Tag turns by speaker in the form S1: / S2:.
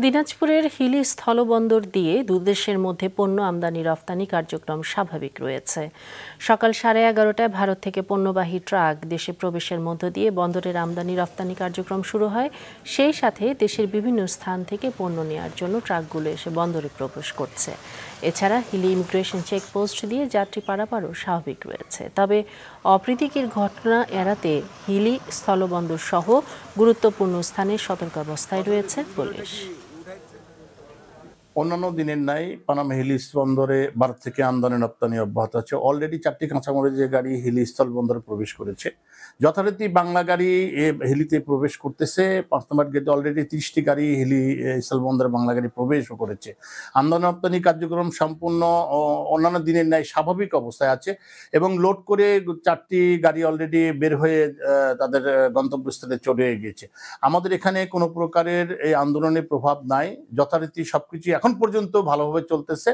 S1: দিনাজপুরের হিলি স্থলবন্দর দিয়ে দুদেশের মধ্যে পণ্য আমদানি রফতানি কার্যক্রম স্বাভাবিক রয়েছে। সকাল 11:30টায় ভারত থেকে পণ্যবাহী ট্রাক দেশে প্রবেশের মধ্য দিয়ে বন্দরের আমদানি রফতানি কার্যক্রম শুরু হয়। সেই সাথে দেশের বিভিন্ন স্থান থেকে পণ্য নেওয়ার জন্য ট্রাকগুলো এসে বন্দরে প্রবেশ করছে। এছাড়া হিলি ইমিগ্রেশন চেকপোস্ট দিয়ে যাত্রী পারাপারও স্বাভাবিক রয়েছে। তবে অপ্রীতিকর ঘটনা এড়াতে হিলি স্থলবন্দর সহ গুরুত্বপূর্ণ স্থানে সতর্কাবস্থায় রয়েছে পুলিশ।
S2: অন্যান্য দিনের ন্যায় পানামা হিলি বন্দরে ভারত থেকে আমদানি রপ্তানি অব্যাহত আছে। অলরেডি 4টি কাঁচামালের গাড়ি হিলি স্থল বন্দরে প্রবেশ করেছে। যথারীতি বাংলা গাড়ি হিলিতে প্রবেশ করতেছে। 5 নম্বর গেটে অলরেডি 30টি গাড়ি হিলি স্থল বন্দরে বাংলা গাড়ি প্রবেশও করেছে। আমদানি রপ্তানি কার্যক্রম সম্পূর্ণ অন্যান্য দিনের ন্যায় স্বাভাবিক অবস্থায় আছে এবং লোড করে 4টি গাড়ি অলরেডি বের হয়ে তাদের গন্তব্যস্থলে চলে গিয়েছে। আমাদের এখানে কোনো প্রকারের এই আন্দোলনের প্রভাব নাই। যথারীতি সবকিছু এখন পর্যন্ত ভালোভাবে চলতেছে।